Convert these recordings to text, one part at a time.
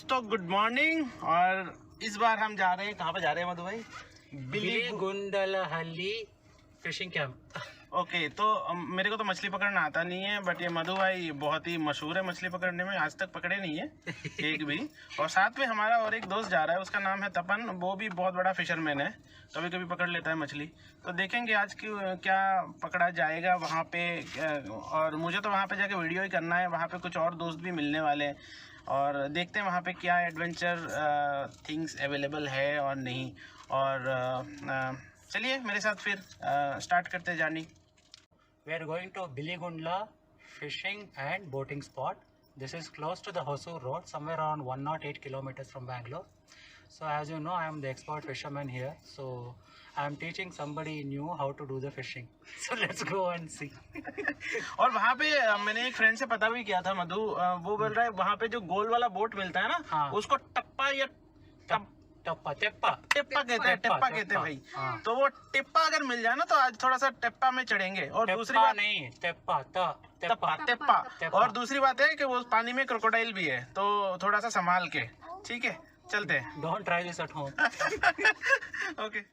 दोस्तों good morning. और इस बार हम जा रहे हैं, कहाँ पे जा रहे हैं मधु भाई? बिलीगुंडलहल्ली फिशिंग कैंप। ओके, तो मेरे को तो मछली पकड़ना आता नहीं है, बट ये मधु भाई बहुत ही मशहूर है मछली पकड़ने में, आज तक पकड़े नहीं है एक भी। और साथ में हमारा और एक दोस्त जा रहा है, उसका नाम है तपन, वो भी बहुत बड़ा फिशरमैन है, कभी कभी पकड़ लेता है मछली। तो देखेंगे आज की क्या पकड़ा जाएगा वहाँ पे। और मुझे तो वहाँ पे जाके वीडियो ही करना है, वहाँ पे कुछ और दोस्त भी मिलने वाले हैं और देखते हैं वहाँ पे क्या एडवेंचर थिंग्स अवेलेबल है और नहीं। और चलिए मेरे साथ फिर स्टार्ट करते हैं journey. We are going to Biligundla fishing and boating spot. This is close to the Hosur road, somewhere around 108 kilometers from Bangalore. So as you know, I am the expert fisherman here. So I am teaching somebody new how to do the fishing. So let's go and see. और वहाँ पे मैंने एक friend से पता भी किया था मधु, वो बोल रहा है वहाँ पे जो गोल वाला बोट मिलता है ना, हाँ। उसको टप्पा या टिप्पा टिप्पा कहते हैं, टिप्पा कहते हैं भाई। हाँ। तो वो टिप्पा अगर मिल जाए ना तो आज थोड़ा सा टिप्पा में चढ़ेंगे। और दूसरी बात नहीं, टिप्पा टिप्पा टिप्पा। और दूसरी बात है कि वो पानी में क्रोकोडाइल भी है, तो थोड़ा सा संभाल के, ठीक है चलते हैं। Don't try this at home. Okay.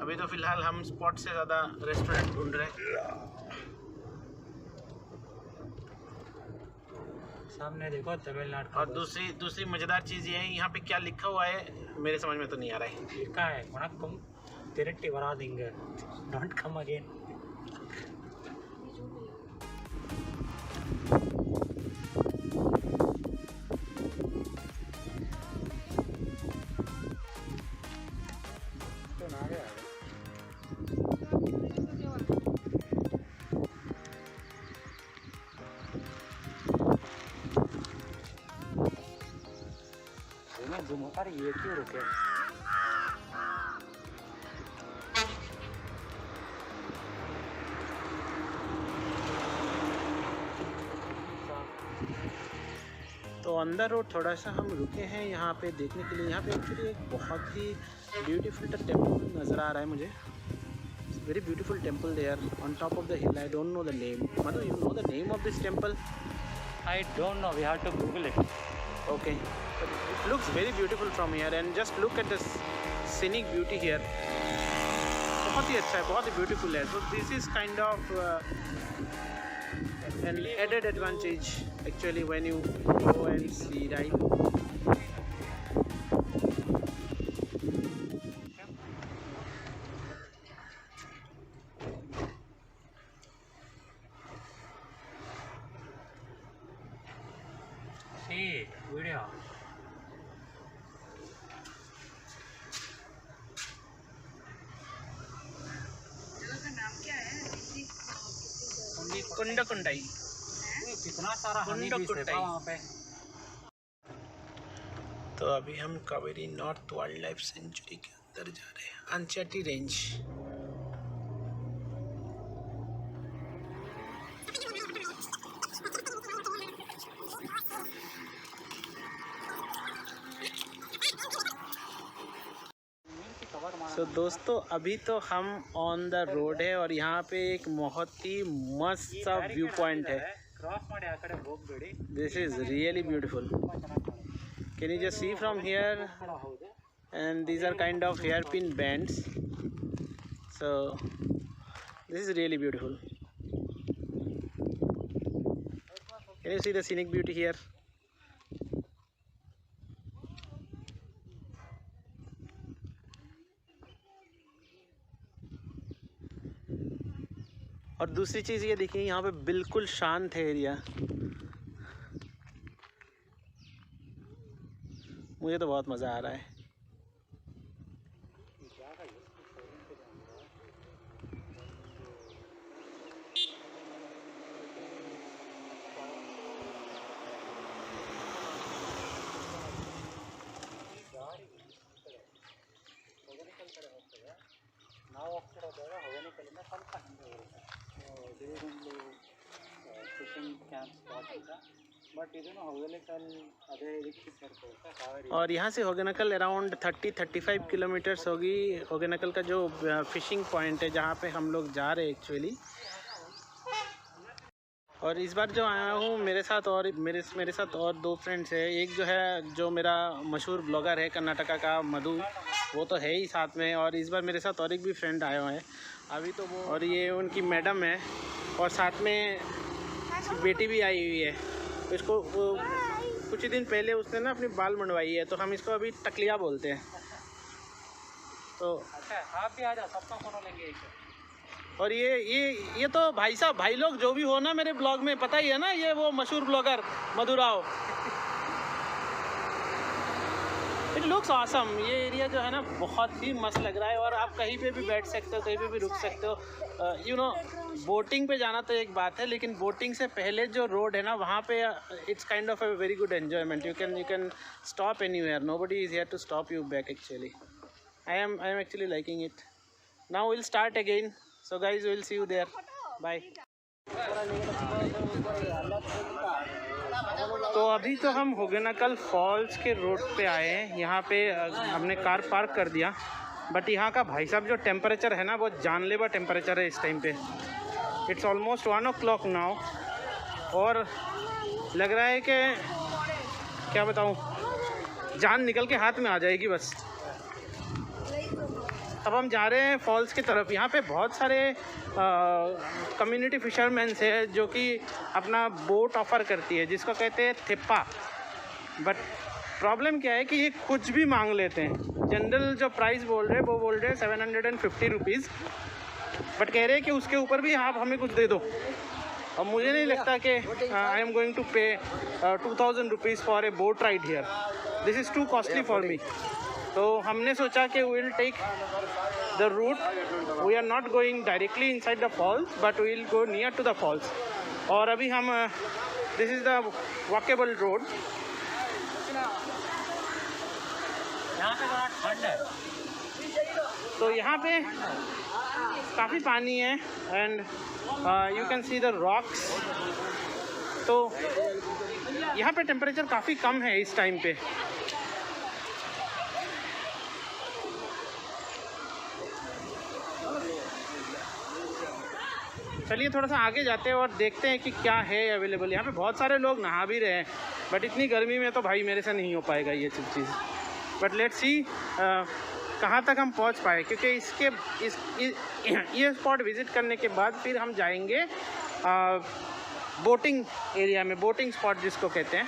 अभी तो फिलहाल हम स्पॉट से ज़्यादा रेस्टोरेंट ढूंढ रहे हैं। सामने देखो तमिलनाडु का और दूसरी मज़ेदार चीज़ ये है, यहाँ पे क्या लिखा हुआ है मेरे समझ में तो नहीं आ रहा है। लिखा है वणक्कम तिरट्टी वरादिंग, डोंट कम अगेन। अरे ये क्यों रुके? तो अंदर रोड थोड़ा सा हम रुके हैं यहाँ पे देखने के लिए। यहाँ पे एक्चुअली एक बहुत ही ब्यूटीफुल टेम्पल नज़र आ रहा है मुझे। Very beautiful temple there on top of the hill. I don't know the name. मतलब you know the name of this temple? I don't know. We have to Google it. Okay, but it looks very beautiful from here and just look at the scenic beauty here. बहुत ही अच्छा है, बहुत ही beautiful है। So this is kind of an added advantage actually when you go and see, right? See video. कुंडाई। कितना सारा हनी बीज है वहाँ पे। तो अभी हम Kaveri north wild life sanctuary के अंदर जा रहे हैं, अंचेटी रेंज। तो दोस्तों अभी तो हम ऑन द रोड है और यहाँ पे एक बहुत ही मस्त सा व्यू पॉइंट है। This is really beautiful. Can you just see from here? And these are kind of hair pin bands. So this is really beautiful. Can you see the scenic beauty here? और दूसरी चीज़ ये देखिए, यहाँ पे बिल्कुल शांत है एरिया। मुझे तो बहुत मज़ा आ रहा है। ನಾವು ಹೋಗ್ತಿರೋದಾಗ ಹೊಗೇನಕಲ್ಲಿಂದ ಸ್ವಲ್ಪ ಹಿಂದೆ ಬರುತ್ತೆ, ಬಿಳಿಗುಂಡ್ಲು ಫಿಶಿಂಗ್ ಕ್ಯಾಂಪ್ ಸ್ಪಾಟ್ ಅಂತ. ಬಟ್ ಇದನ್ನು ಹೊಗೇನಕಲ್ ಅದೇ ಇದಕ್ಕೆ ಸೇರ್ಕೊಳ್ಳುತ್ತೆ ಕಾವೇರಿ. और यहाँ से होगेनकल अराउंड 30-35 किलोमीटर्स होगी। होगेनकल का जो फिशिंग पॉइंट है जहाँ पे हम लोग जा रहे हैं एक्चुअली। और इस बार जो आया हूँ मेरे साथ और मेरे साथ और 2 फ्रेंड्स हैं। एक जो है जो मेरा मशहूर ब्लॉगर है कर्नाटका का मधु, वो तो है ही साथ में। और इस बार मेरे साथ और एक भी फ्रेंड आए हुए हैं अभी तो वो, और ये उनकी मैडम है और साथ में बेटी भी आई हुई है। इसको कुछ ही दिन पहले उसने ना अपनी बाल मंडवाई है, तो हम इसको अभी टकलिया बोलते हैं। तो अच्छा, आप भी आ जाओ, सबका फोटो लेंगे एक। और ये तो भाई साहब, भाई लोग जो भी हो ना मेरे ब्लॉग में, पता ही है ना, ये वो मशहूर blogger Madhu Rao. It looks awesome. ये एरिया जो है ना बहुत ही मस्त लग रहा है। और आप कहीं पे भी बैठ सकते हो, कहीं पे भी रुक सकते हो। यू नो, बोटिंग पे जाना तो एक बात है, लेकिन बोटिंग से पहले जो रोड है ना वहाँ पे it's kind of a very good enjoyment. You can stop anywhere, nobody is here to stop you back actually. I am actually liking it. Now will start again, so guys will see you there, bye. तो अभी तो हम Hogenakkal false के road पे आए हैं। यहाँ पे हमने कार पार्क कर दिया, बट यहाँ का भाई साहब जो टेम्परेचर है ना बहुत जानलेवा टेम्परेचर है इस टाइम पे। इट्स ऑलमोस्ट 1 o'clock नाउ, और लग रहा है कि क्या बताऊँ, जान निकल के हाथ में आ जाएगी बस। अब हम जा रहे हैं फॉल्स की तरफ। यहाँ पे बहुत सारे कम्युनिटी फिशरमैन्स है जो कि अपना बोट ऑफ़र करती है, जिसको कहते हैं थिप्पा। बट प्रॉब्लम क्या है कि ये कुछ भी मांग लेते हैं। जनरल जो प्राइस बोल रहे हैं वो बोल रहे हैं 750 रुपीज़, बट कह रहे हैं कि उसके ऊपर भी आप हमें कुछ दे दो। और मुझे नहीं लगता कि आई am going to pay 2000 rupees for a boat ride here. This is too costly for me. तो हमने सोचा कि we will take the route, we are not going directly inside the falls but we will go near to the falls. और अभी हम this is the walkable road. यहाँ पे बड़ा ठंड है, तो यहाँ पे काफ़ी पानी है and you can see the rocks. तो यहाँ पे टेम्परेचर काफ़ी कम है इस टाइम पे। चलिए थोड़ा सा आगे जाते हैं और देखते हैं कि क्या है अवेलेबल। यहाँ पे बहुत सारे लोग नहा भी रहे हैं, बट इतनी गर्मी में तो भाई मेरे से नहीं हो पाएगा ये सब चीज़। बट लेट्स सी कहाँ तक हम पहुँच पाए, क्योंकि ये स्पॉट विज़िट करने के बाद फिर हम जाएंगे बोटिंग एरिया में, बोटिंग स्पॉट जिसको कहते हैं।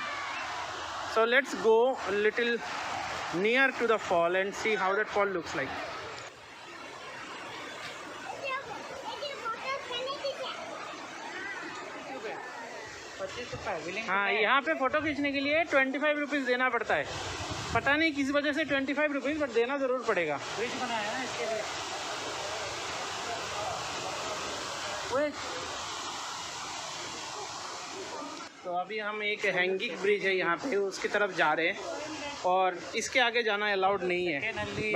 So let's go little near to the fall and see how that fall looks like. हाँ, यहाँ पे फ़ोटो खींचने के लिए 25 रुपीज़ देना पड़ता है। पता नहीं किस वजह से 25 रुपीज़, बट देना ज़रूर पड़ेगा। ब्रिज बनाया है ना इसके लिए। तो अभी हम एक हैंगिंग ब्रिज है यहाँ पे, उसकी तरफ जा रहे हैं और इसके आगे जाना अलाउड नहीं है।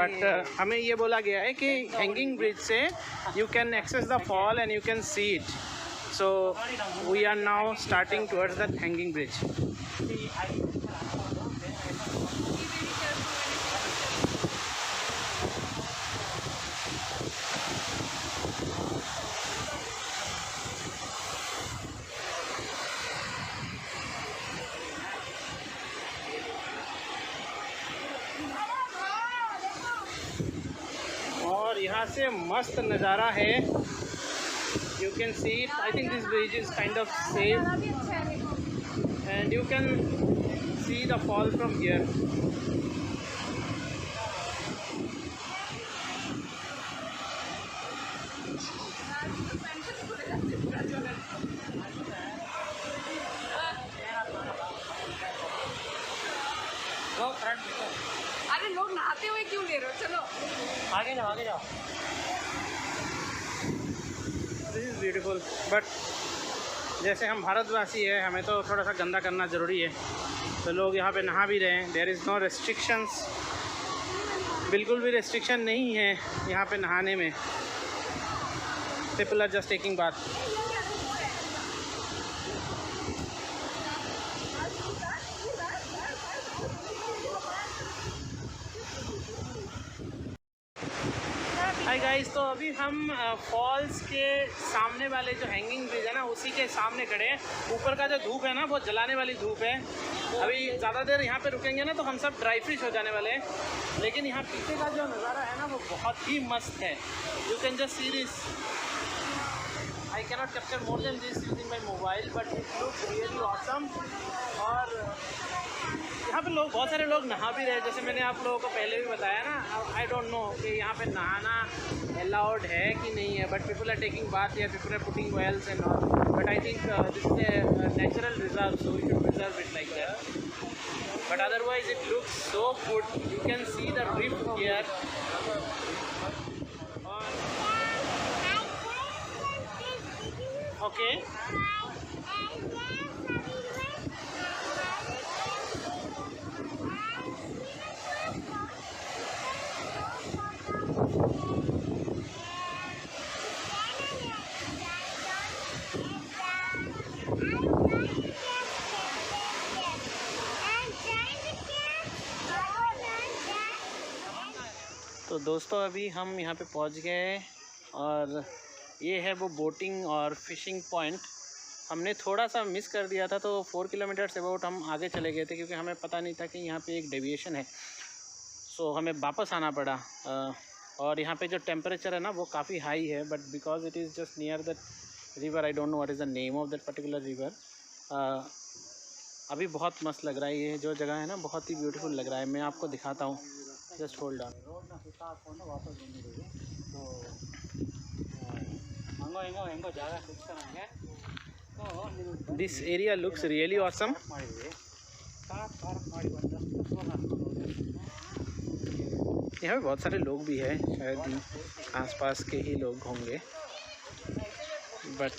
बट हमें ये बोला गया है कि हैंगिंग ब्रिज से you can access the fall and you can see it. So we are now starting towards that hanging bridge. और यहाँ से मस्त नज़ारा है। You can see it. I think this bridge is kind of safe and you can see the fall from here. But जैसे हम भारतवासी है, हमें तो थोड़ा सा गंदा करना ज़रूरी है, तो लोग यहाँ पे नहा भी रहे हैं। देयर इज़ नो रेस्ट्रिक्शंस, बिल्कुल भी रेस्ट्रिक्शन नहीं है यहाँ पे नहाने में। People are just taking bath. Hi guys, तो अभी हम फॉल्स के सामने वाले जो हैंगिंग ब्रिज है ना, उसी के सामने खड़े हैं। ऊपर का जो धूप है ना, बहुत जलाने वाली धूप है। अभी ज़्यादा देर यहाँ पे रुकेंगे ना तो हम सब ड्राई फ्रिश हो जाने वाले हैं। लेकिन यहाँ पीछे का जो नज़ारा है ना, वो बहुत ही मस्त है। You can just see this. I cannot capture more than this using my mobile, but it looks really awesome. और यहाँ पे लोग, बहुत सारे लोग नहा भी रहे हैं। जैसे मैंने आप लोगों को पहले भी बताया ना, आई डोंट नो कि यहाँ पे नहाना अलाउड है कि नहीं है, but people are taking bath या people are putting oils and all. But I think this is a natural reserve, so we should preserve it like that. But otherwise it looks so good. You can see the rift here. Okay, तो दोस्तों अभी हम यहाँ पे पहुँच गए और ये है वो बोटिंग और फिशिंग पॉइंट। हमने थोड़ा सा मिस कर दिया था, तो 4 किलोमीटर से अबाउट हम आगे चले गए थे, क्योंकि हमें पता नहीं था कि यहाँ पे एक डेविएशन है। सो हमें वापस आना पड़ा। और यहाँ पे जो टेम्परेचर है ना, वो काफ़ी हाई है, but because it is just near the river, I don't know what is the name of that particular river. अभी बहुत मस्त लग रहा है। ये जो जगह है ना, बहुत ही ब्यूटीफुल लग रहा है। मैं आपको दिखाता हूँ, just hold on. This area looks really awesome. यहाँ पे बहुत सारे लोग भी हैं, शायद आसपास के ही लोग होंगे, but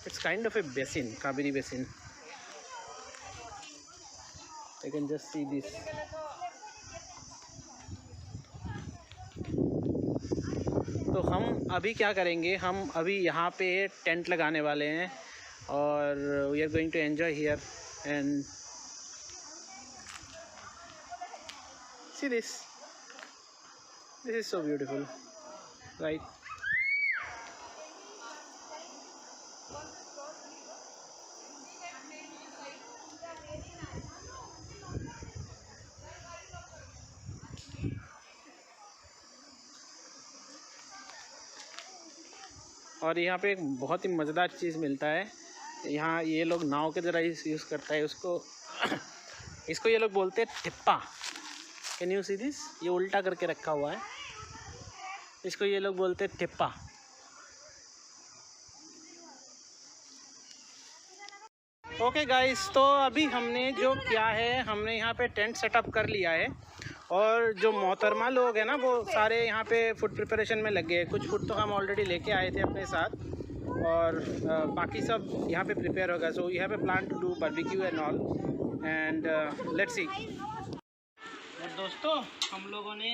it's kind of A basin, Kaveri basin. You can just see this. तो हम अभी क्या करेंगे, हम अभी यहाँ पे टेंट लगाने वाले हैं और we are going to enjoy here and see this. This is so beautiful, right? और यहाँ पे एक बहुत ही मज़ेदार चीज़ मिलता है। यहाँ ये लोग नाव के ज़रा यूज़ करता है उसको इसको ये लोग बोलते हैं टिप्पा। Can you see this? ये उल्टा करके रखा हुआ है, इसको ये लोग बोलते हैं टिप्पा। ओके गाइस, तो अभी हमने जो किया है, हमने यहाँ पे टेंट सेटअप कर लिया है और जो मोहतरमा लोग हैं ना, वो सारे यहाँ पे फूड प्रिपरेशन में लग गए। कुछ फूड तो हम ऑलरेडी लेके आए थे अपने साथ और बाकी सब यहाँ पे प्रिपेयर होगा। So we have a plan to do barbecue and all and let's see. और दोस्तों, हम लोगों ने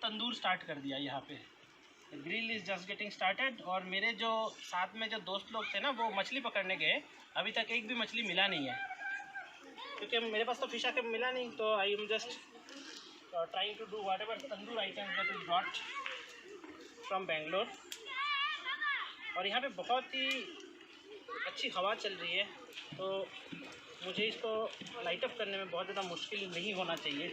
तंदूर स्टार्ट कर दिया यहाँ पे। Grill is just getting started. और मेरे जो साथ में जो दोस्त लोग थे ना, वो मछली पकड़ने गए। अभी तक एक भी मछली मिला नहीं है, क्योंकि मेरे पास तो फिश आके मिला नहीं। तो I am just trying to do what ever tandoor items that is brought from Bangalore. और यहाँ पे बहुत ही अच्छी हवा चल रही है, तो मुझे इसको लाइट अप करने में बहुत ज़्यादा मुश्किल नहीं होना चाहिए।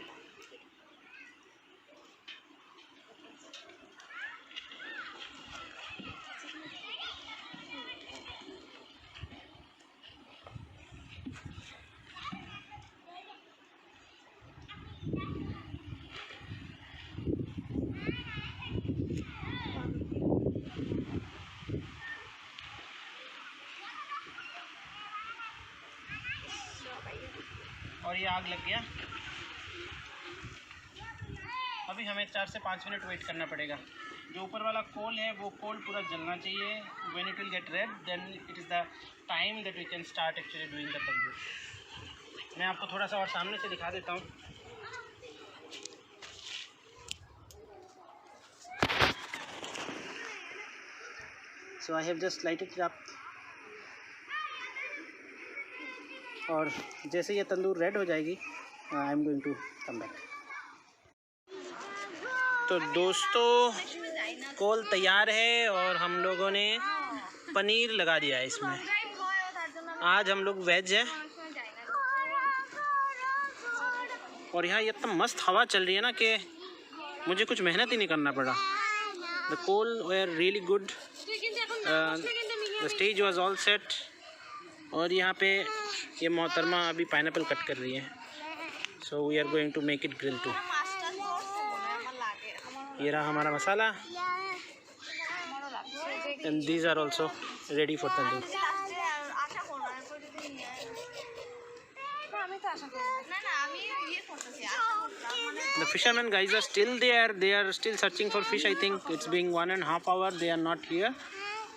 और ये आग लग गया। अभी हमें 4 से 5 मिनट वेट करना पड़ेगा। जो ऊपर वाला कोल है वो कोल पूरा जलना चाहिए. When it will get red, then it is the time that we can start actually doing the tandoor. मैं आपको थोड़ा सा और सामने से दिखा देता हूँ. So I have just lighted it up. और जैसे ये तंदूर रेड हो जाएगी, I am going to come back. तो दोस्तों, कोल तैयार है और हम लोगों ने पनीर लगा दिया है इसमें. आज हम लोग वेज है और यहाँ इतना मस्त हवा चल रही है ना कि मुझे कुछ मेहनत ही नहीं करना पड़ा. The coal were really good. The stage was all set. और यहाँ पे ये मोहतरमा अभी पाइनएप्पल कट कर रही है. So we are going to make it grill too. ये रहा हमारा मसाला. And these are also ready for tandoor. The fishermen guys are still there. They are still searching for fish. I think it's being 1.5 hours. They are not here.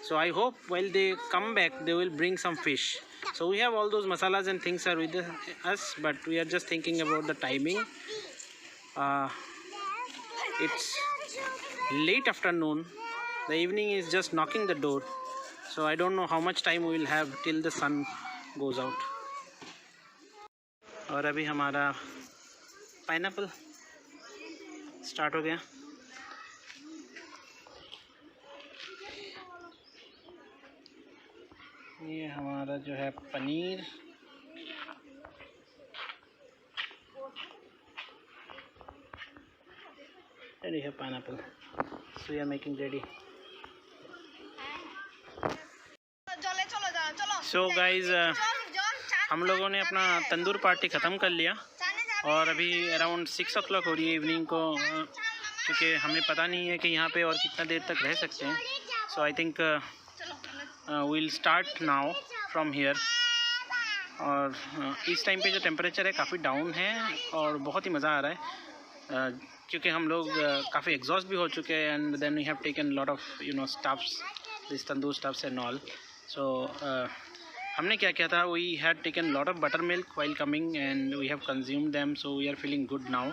So I hope while they come back, they will bring some fish. So we have all those masalas and things are with us, but we are just thinking about the timing. It's late afternoon. The evening is just knocking the door. So I don't know how much time we will have till the sun goes out. और अभी हमारा pineapple start हो गया. ये हमारा जो है paneer. Ready है pineapple. So we are making ready. So guys, हम लोगों ने अपना तंदूर पार्टी ख़त्म कर लिया और अभी अराउंड 6 o'clock हो रही है इवनिंग को, क्योंकि हमें पता नहीं है कि यहाँ पे और कितना देर तक रह सकते हैं. So I think we'll start now from here. और इस टाइम पे जो टेम्परेचर है काफ़ी डाउन है और बहुत ही मज़ा आ रहा है, क्योंकि हम लोग काफ़ी एग्जॉस्ट भी हो चुके हैं. And then we have taken lot of stuffs, this tandoor stuffs and all. So हमने क्या किया था, we had taken lot of butter milk while coming and we have consumed them. So we are feeling good now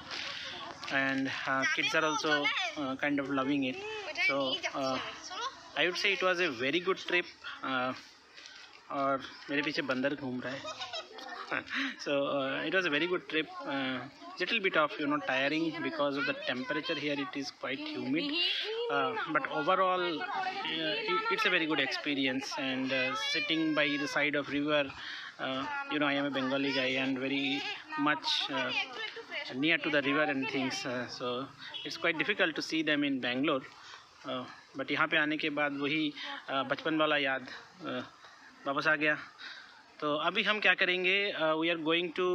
and kids are also kind of loving it. So I would say it was a very good trip. और मेरे पीछे बंदर घूम रहा है. So it was a very good trip. Little bit of tiring because of the temperature here. It is quite humid. But overall, it's a very good experience. And sitting by the side of river, I am a Bengali guy and very much near to the river and things. So it's quite difficult to see them in Bangalore. But यहाँ पे आने के बाद वही बचपन वाला याद वापस आ गया. तो अभी हम क्या करेंगे, we are going to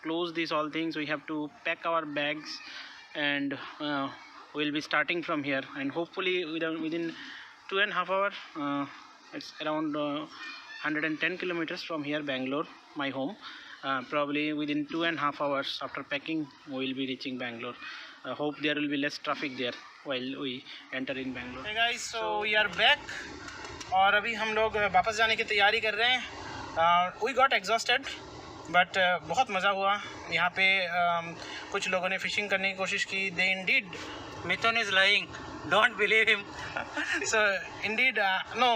close this all things. We have to pack our bags and we will be starting from here and hopefully within 2.5 hours. It's around 110 kilometers from here, Bangalore, my home. Probably within 2.5 hours after packing we will be reaching Bangalore. Hope there will be less traffic there while we enter in Bangalore. Hey guys, so we are back और अभी हम लोग वापस जाने की तैयारी कर रहे हैं. We got exhausted but बहुत मज़ा हुआ यहाँ पे. कुछ लोगों ने फिशिंग करने की कोशिश की. They indeed, Mithun is lying, don't believe him. So indeed, no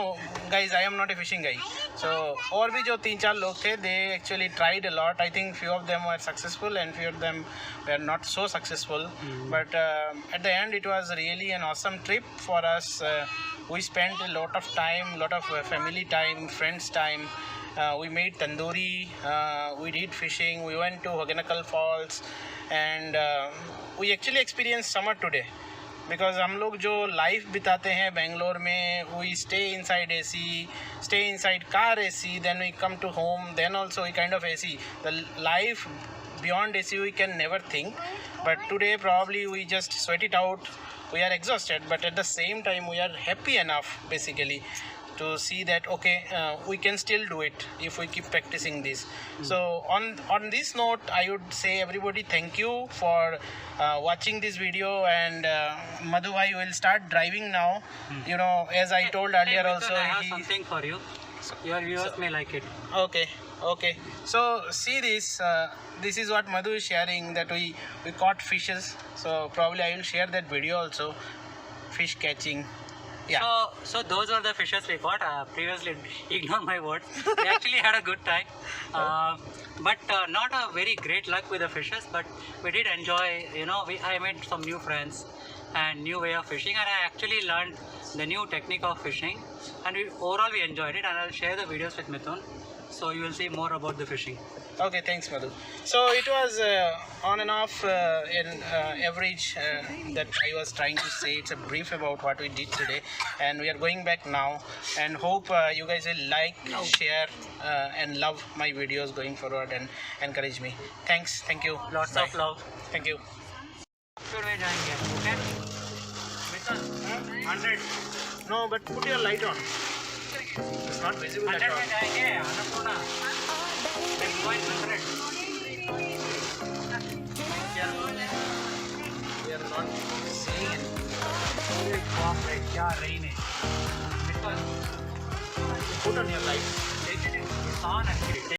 guys, I am not a fishing guy. So और भी जो 3-4 लोग थे, they actually tried a lot. I think few of them were successful and few of them were not so successful. But at the end it was really an awesome trip for us. We spent a lot of time, lot of family time, friends time. We made tandoori, we did fishing, we went to Hogenakkal Falls and we actually experienced summer today. Because हम लोग जो life बिताते हैं बेंगलोर में, we stay inside AC, stay inside car AC, then we come to home, then also we kind of AC. The life beyond AC we can never think. But today probably we just sweat it out. We are exhausted but at the same time we are happy enough basically to see that okay, we can still do it if we keep practicing this. So on this note, I would say everybody thank you for watching this video, and Madhu bhai will start driving now. You know, as I told earlier Hey, also. Mithun, I have something for you. Your viewers may like it. Okay, so see this, this is what Madhu is sharing, that we caught fishes. So probably I will share that video also, fish catching. Yeah. So those are the fishes we caught. Previously, ignore my words. We actually had a good time, but not a very great luck with the fishes. But we did enjoy. You know, I made some new friends and new way of fishing, and I actually learned the new technique of fishing. And overall we enjoyed it. And I'll share the videos with Mithun, so you will see more about the fishing. Okay, thanks Madhu. So it was on and off in average that I was trying to say. It's a brief about what we did today, and we are going back now, and hope you guys will like, share and love my videos going forward and encourage me. Thanks, thank you. Lots Bye. of love. Thank you. Should we जाएंगे? Okay? Mithun, 100. No, but put your light on. It's not visible 100 at all. में जाएंगे, Annapurna. Let's go in 100. We are not seeing anything. बाप रे, क्या rain है. Mithun, Put on your light. it's on actually.